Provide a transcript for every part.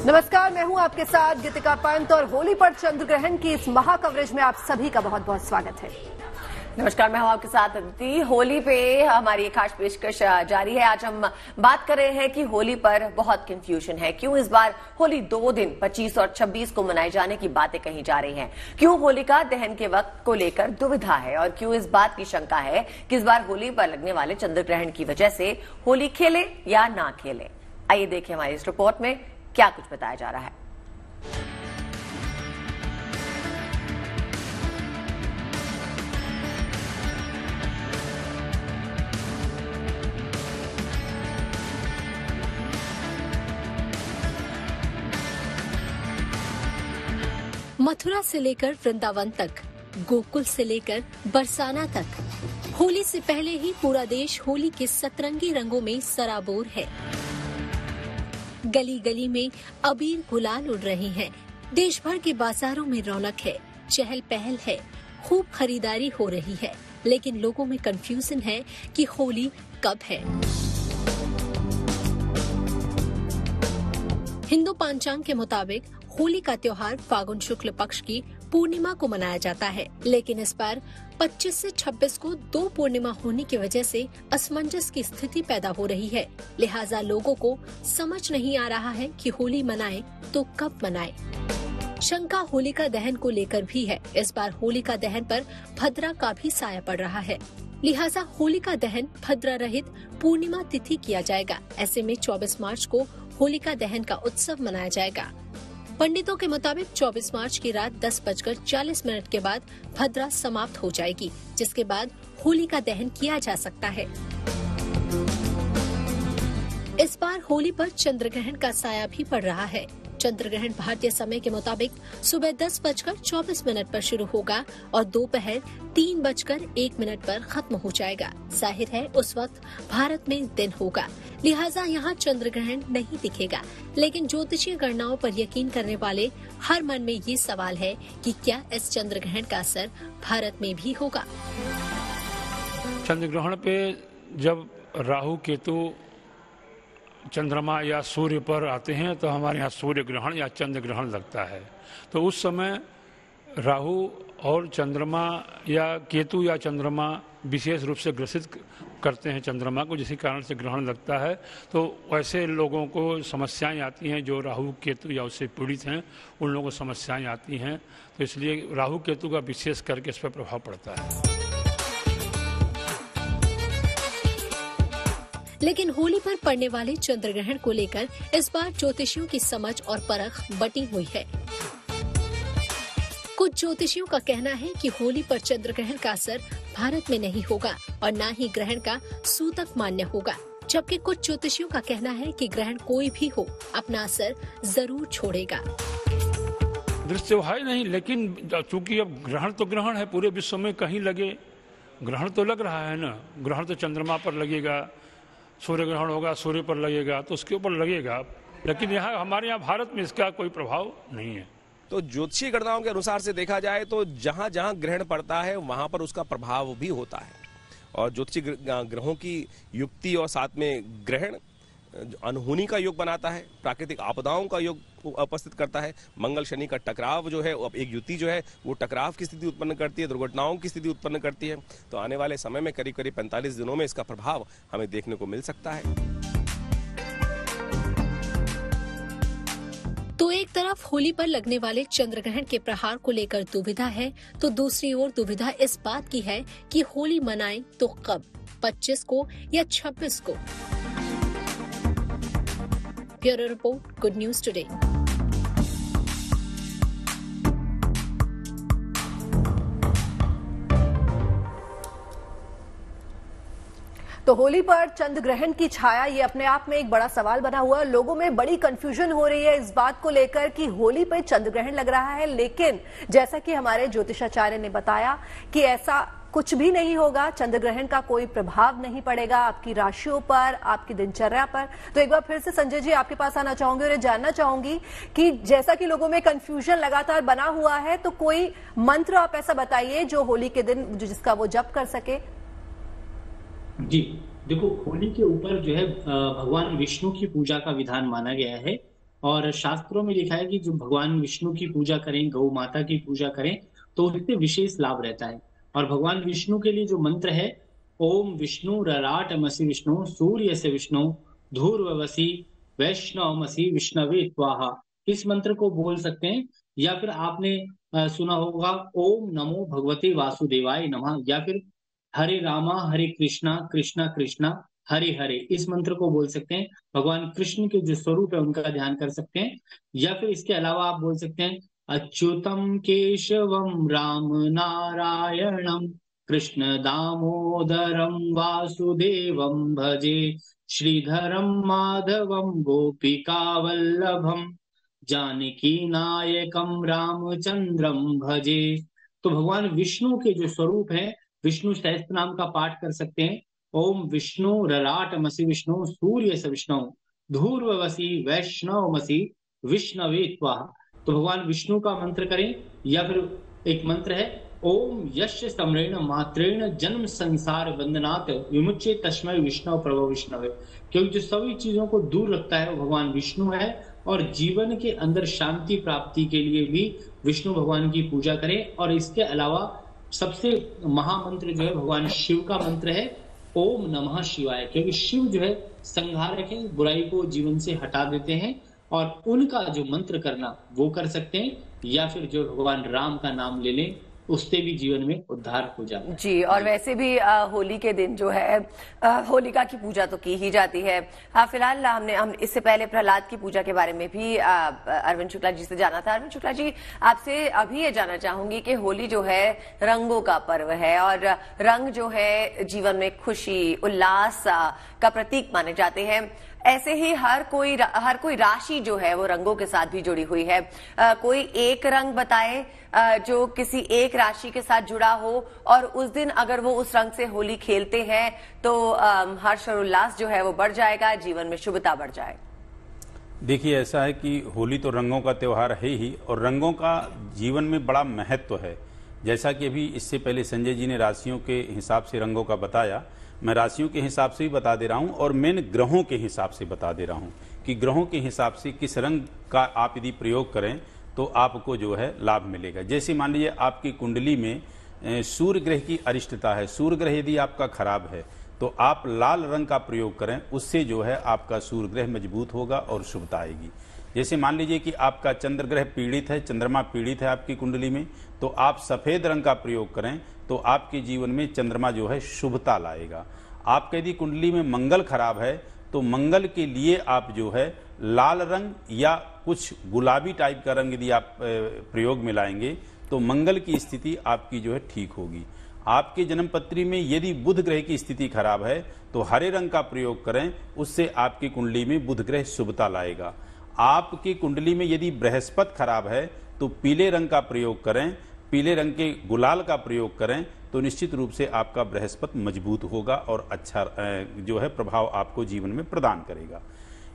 नमस्कार, मैं हूं आपके साथ गीतिका पंत और होली पर चंद्र ग्रहण की इस महा कवरेज में आप सभी का बहुत बहुत स्वागत है। नमस्कार, मैं हूं आपके साथ अदिति। होली पे हमारी एक खास पेशकश जारी है। आज हम बात कर रहे हैं कि होली पर बहुत कंफ्यूजन है। क्यों इस बार होली 2 दिन 25 और 26 को मनाए जाने की बातें कही जा रही हैं? क्यों होलिका दहन के वक्त को लेकर दुविधा है? और क्यों इस बात की शंका है कि इस बार होली पर लगने वाले चंद्र ग्रहण की वजह से होली खेले या ना खेले? आइए देखिए हमारी इस रिपोर्ट में क्या कुछ बताया जा रहा है। मथुरा से लेकर वृंदावन तक, गोकुल से लेकर बरसाना तक, होली से पहले ही पूरा देश होली के सतरंगी रंगों में सराबोर है। गली गली में अबीर गुलाल उड़ रहे हैं। देश भर के बाजारों में रौनक है, चहल पहल है, खूब खरीदारी हो रही है। लेकिन लोगों में कंफ्यूजन है कि होली कब है। हिंदू पंचांग के मुताबिक होली का त्योहार फागुन शुक्ल पक्ष की पूर्णिमा को मनाया जाता है, लेकिन इस बार 25 से 26 को 2 पूर्णिमा होने की वजह से असमंजस की स्थिति पैदा हो रही है। लिहाजा लोगों को समझ नहीं आ रहा है कि होली मनाए तो कब मनाए। शंका होलिका दहन को लेकर भी है। इस बार होलिका दहन पर भद्रा का भी साया पड़ रहा है। लिहाजा होलिका दहन भद्रा रहित पूर्णिमा तिथि किया जाएगा। ऐसे में 24 मार्च को होलिका दहन का उत्सव मनाया जाएगा। पंडितों के मुताबिक 24 मार्च की रात 10:40 के बाद भद्रा समाप्त हो जाएगी, जिसके बाद होली का दहन किया जा सकता है। इस बार होली पर चंद्र ग्रहण का साया भी पड़ रहा है। चंद्र ग्रहण भारतीय समय के मुताबिक सुबह 10:24 पर शुरू होगा और दोपहर 3:01 पर खत्म हो जाएगा। जाहिर है उस वक्त भारत में दिन होगा, लिहाजा यहाँ चंद्र ग्रहण नहीं दिखेगा। लेकिन ज्योतिषीय गणनाओं पर यकीन करने वाले हर मन में ये सवाल है कि क्या इस चंद्र ग्रहण का असर भारत में भी होगा। चंद्र ग्रहण पे जब राहु केतु चंद्रमा या सूर्य पर आते हैं तो हमारे यहाँ सूर्य ग्रहण या चंद्र ग्रहण लगता है। तो उस समय राहु और चंद्रमा या केतु या चंद्रमा विशेष रूप से ग्रसित करते हैं चंद्रमा को, जिसके कारण से ग्रहण लगता है। तो वैसे लोगों को समस्याएं आती हैं जो राहु केतु या उससे पीड़ित हैं, उन लोगों को समस्याएं आती हैं। तो इसलिए राहु केतु का विशेष करके इस पर प्रभाव पड़ता है। लेकिन होली पर पड़ने वाले चंद्र ग्रहण को लेकर इस बार ज्योतिषियों की समझ और परख बटी हुई है। कुछ ज्योतिषियों का कहना है कि होली पर चंद्र ग्रहण का असर भारत में नहीं होगा और न ही ग्रहण का सूतक मान्य होगा, जबकि कुछ ज्योतिषियों का कहना है कि ग्रहण कोई भी हो अपना असर जरूर छोड़ेगा। दृश्य है नहीं, लेकिन चूंकि अब ग्रहण तो ग्रहण है, पूरे विश्व में कहीं लगे ग्रहण तो लग रहा है ना। ग्रहण तो चंद्रमा पर लगेगा, सूर्य ग्रहण होगा सूर्य पर लगेगा, तो उसके ऊपर लगेगा। लेकिन यहाँ हमारे यहाँ भारत में इसका कोई प्रभाव नहीं है। तो ज्योतिषीय गणनाओं के अनुसार से देखा जाए तो जहां जहां ग्रहण पड़ता है वहां पर उसका प्रभाव भी होता है। और ज्योतिषीय ग्रहों की युक्ति और साथ में ग्रहण अनहोनी का योग बनाता है, प्राकृतिक आपदाओं का योग उपस्थित करता है। मंगल शनि का टकराव जो है, एक युति जो है वो टकराव की स्थिति उत्पन्न करती है, दुर्घटनाओं की स्थिति उत्पन्न करती है। तो आने वाले समय में करीब करीब 45 दिनों में इसका प्रभाव हमें देखने को मिल सकता है। तो एक तरफ होली पर लगने वाले चंद्र ग्रहण के प्रहार को लेकर दुविधा है, तो दूसरी ओर दुविधा इस बात की है कि होली मनाएं तो कब, 25 को या 26 को। Bureau report, good news today. तो होली पर चंद्र ग्रहण की छाया, ये अपने आप में एक बड़ा सवाल बना हुआ है। लोगों में बड़ी कंफ्यूजन हो रही है इस बात को लेकर कि होली पर चंद्र ग्रहण लग रहा है, लेकिन जैसा कि हमारे ज्योतिषाचार्य ने बताया कि ऐसा कुछ भी नहीं होगा। चंद्र ग्रहण का कोई प्रभाव नहीं पड़ेगा आपकी राशियों पर, आपकी दिनचर्या पर। तो एक बार फिर से संजय जी आपके पास आना चाहूंगी और ये जानना चाहूंगी कि जैसा कि लोगों में कंफ्यूजन लगातार बना हुआ है, तो कोई मंत्र आप ऐसा बताइए जो होली के दिन जिसका वो जप कर सके। जी देखो, होली के ऊपर जो है भगवान विष्णु की पूजा का विधान माना गया है और शास्त्रों में लिखा है कि जो भगवान विष्णु की पूजा करें, गौ माता की पूजा करें, तो उससे विशेष लाभ रहता है। और भगवान विष्णु के लिए जो मंत्र है, ओम विष्णु रराटमसि विष्णु सूर्य से विष्णु धूर्वसी वैष्णवमसि विष्णवे स्वाहा, इस मंत्र को बोल सकते हैं। या फिर आपने सुना होगा ओम नमो भगवते वासुदेवाय नमः, या फिर हरे रामा हरे कृष्णा कृष्णा कृष्णा हरे हरे, इस मंत्र को बोल सकते हैं। भगवान कृष्ण के जो स्वरूप है उनका ध्यान कर सकते हैं। या फिर इसके अलावा आप बोल सकते हैं अच्युतम केशवम राम नारायणम कृष्ण दामोदरम वासुदेवम भजे श्रीधरम माधवम गोपिका वल्लभम जानकी नायकम रामचंद्रम भजे। तो भगवान विष्णु के जो स्वरूप है, विष्णु सहस्त्र नाम का पाठ कर सकते हैं। ओम विष्णु रराटमसि विष्णु सूर्य से विष्णु धूर्वसी वैष्णवमसि विष्णवे स्वाहा, तो भगवान विष्णु का मंत्र करें। या फिर एक मंत्र है ओम यश सम्रेण मात्रेण जन्म संसार वंदनात् विमुच्य तस्मै विष्णु प्रभो विष्णवे, क्योंकि जो सभी चीजों को दूर रखता है वो भगवान विष्णु है। और जीवन के अंदर शांति प्राप्ति के लिए भी विष्णु भगवान की पूजा करें। और इसके अलावा सबसे महामंत्र जो है भगवान शिव का मंत्र है ओम नमः शिवाय, क्योंकि शिव जो है संहारक है, बुराई को जीवन से हटा देते हैं। और उनका जो मंत्र करना वो कर सकते हैं। या फिर जो भगवान राम का नाम ले लें, उससे भी जीवन में उद्धार हो जाता है जी। और वैसे भी होली के दिन जो है होलिका की पूजा तो की ही जाती है। फिलहाल हम इससे पहले प्रहलाद की पूजा के बारे में भी अरविंद शुक्ला जी से जाना था। अरविंद शुक्ला जी, आपसे अभी ये जानना चाहूंगी कि होली जो है रंगों का पर्व है और रंग जो है जीवन में खुशी उल्लास का प्रतीक माने जाते हैं। ऐसे ही हर कोई राशि जो है वो रंगों के साथ भी जुड़ी हुई है। कोई एक रंग बताए जो किसी एक राशि के साथ जुड़ा हो और उस दिन अगर वो उस रंग से होली खेलते हैं तो हर्ष और उल्लास जो है वो बढ़ जाएगा, जीवन में शुभता बढ़ जाए। देखिए, ऐसा है कि होली तो रंगों का त्योहार है ही और रंगों का जीवन में बड़ा महत्व है। जैसा कि अभी इससे पहले संजय जी ने राशियों के हिसाब से रंगों का बताया, मैं राशियों के हिसाब से भी बता दे रहा हूं और मेन ग्रहों के हिसाब से बता दे रहा हूं कि ग्रहों के हिसाब से किस रंग का आप यदि प्रयोग करें तो आपको जो है लाभ मिलेगा। जैसे मान लीजिए आपकी कुंडली में सूर्य ग्रह की अरिष्टता है, सूर्य ग्रह यदि आपका खराब है तो आप लाल रंग का प्रयोग करें, उससे जो है आपका सूर्य ग्रह मजबूत होगा और शुभता आएगी। जैसे मान लीजिए कि आपका चंद्र ग्रह पीड़ित है, चंद्रमा पीड़ित है आपकी कुंडली में, तो आप सफेद रंग का प्रयोग करें तो आपके जीवन में चंद्रमा जो है शुभता लाएगा। आपके यदि कुंडली में मंगल खराब है तो मंगल के लिए आप जो है लाल रंग या कुछ गुलाबी टाइप का रंग यदि आप प्रयोग में लाएंगे तो मंगल की स्थिति आपकी जो है ठीक होगी। आपके जन्मपत्री में यदि बुध ग्रह की स्थिति खराब है तो हरे रंग का प्रयोग करें, उससे आपकी कुंडली में बुध ग्रह शुभता लाएगा। आपकी कुंडली में यदि बृहस्पति खराब है तो पीले रंग का प्रयोग करें, पीले रंग के गुलाल का प्रयोग करें तो निश्चित रूप से आपका बृहस्पति मजबूत होगा और अच्छा जो है प्रभाव आपको जीवन में प्रदान करेगा।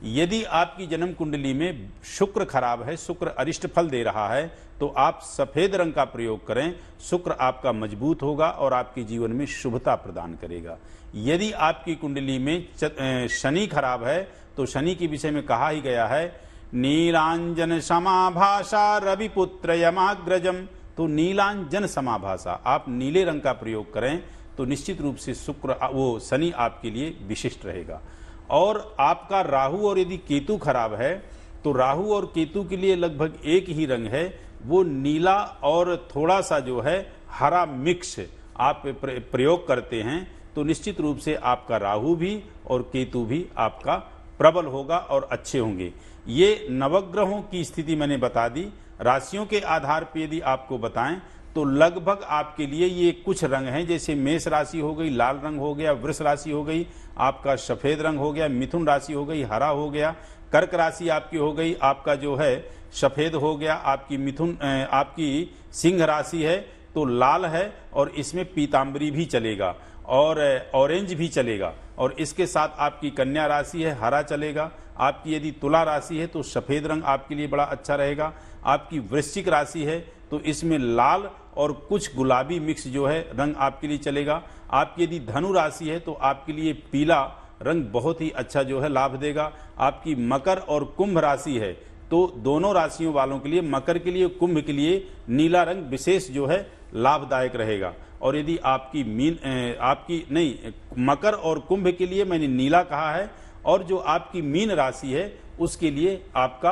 यदि आपकी जन्म कुंडली में शुक्र खराब है, शुक्र अरिष्ट फल दे रहा है, तो आप सफेद रंग का प्रयोग करें, शुक्र आपका मजबूत होगा और आपके जीवन में शुभता प्रदान करेगा। यदि आपकी कुंडली में शनि खराब है तो शनि के विषय में कहा ही गया है नीलांजन समाभाषा रविपुत्र यमाग्रजम, तो नीलांजन समाभाषा आप नीले रंग का प्रयोग करें तो निश्चित रूप से वो शनि आपके लिए विशिष्ट रहेगा। और आपका राहु और यदि केतु खराब है तो राहु और केतु के लिए लगभग एक ही रंग है, वो नीला और थोड़ा सा जो है हरा मिक्स आप प्रयोग करते हैं तो निश्चित रूप से आपका राहु भी और केतु भी आपका प्रबल होगा और अच्छे होंगे। ये नवग्रहों की स्थिति मैंने बता दी। राशियों के आधार पर यदि आपको बताएं तो लगभग आपके लिए ये कुछ रंग हैं, जैसे मेष राशि हो गई लाल रंग हो गया, वृष राशि हो गई आपका सफेद रंग हो गया, मिथुन राशि हो गई हरा हो गया, कर्क राशि आपकी हो गई आपका जो है सफेद हो गया, आपकी सिंह राशि है तो लाल है और इसमें पीतांबरी भी चलेगा और ऑरेंज भी चलेगा, और इसके साथ आपकी कन्या राशि है हरा चलेगा। आपकी यदि तुला राशि है तो सफेद रंग आपके लिए बड़ा अच्छा रहेगा। आपकी वृश्चिक राशि है तो इसमें लाल और कुछ गुलाबी मिक्स जो है रंग आपके लिए चलेगा। आपकी यदि धनु राशि है तो आपके लिए पीला रंग बहुत ही अच्छा जो है लाभ देगा। आपकी मकर और कुंभ राशि है तो दोनों राशियों वालों के लिए, मकर के लिए, कुंभ के लिए नीला रंग विशेष जो है लाभदायक रहेगा। और यदि मकर और कुंभ के लिए मैंने नीला कहा है, और जो आपकी मीन राशि है उसके लिए आपका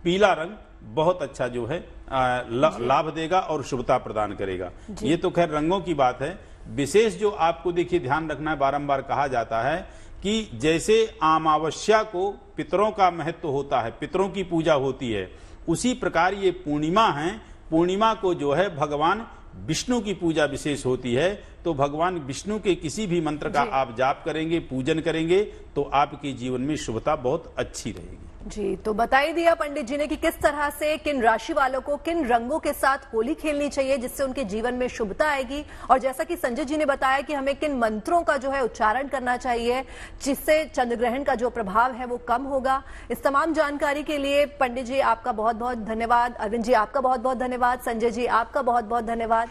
पीला रंग बहुत अच्छा जो है लाभ देगा और शुभता प्रदान करेगा। ये तो खैर रंगों की बात है। विशेष जो आपको देखिए ध्यान रखना है, बारंबार कहा जाता है कि जैसे अमावस्या को पितरों का महत्व होता है, पितरों की पूजा होती है, उसी प्रकार ये पूर्णिमा है। पूर्णिमा को जो है भगवान विष्णु की पूजा विशेष होती है। तो भगवान विष्णु के किसी भी मंत्र का आप जाप करेंगे, पूजन करेंगे, तो आपके जीवन में शुभता बहुत अच्छी रहेगी। जी, तो बता ही दिया पंडित जी ने कि किस तरह से किन राशि वालों को किन रंगों के साथ होली खेलनी चाहिए जिससे उनके जीवन में शुभता आएगी, और जैसा कि संजय जी ने बताया कि हमें किन मंत्रों का जो है उच्चारण करना चाहिए जिससे चंद्रग्रहण का जो प्रभाव है वो कम होगा। इस तमाम जानकारी के लिए पंडित जी आपका बहुत बहुत धन्यवाद, अरविंद जी आपका बहुत बहुत धन्यवाद, संजय जी आपका बहुत बहुत धन्यवाद,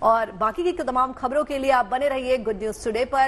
और बाकी की तमाम खबरों के लिए आप बने रहिए गुड न्यूज टुडे पर।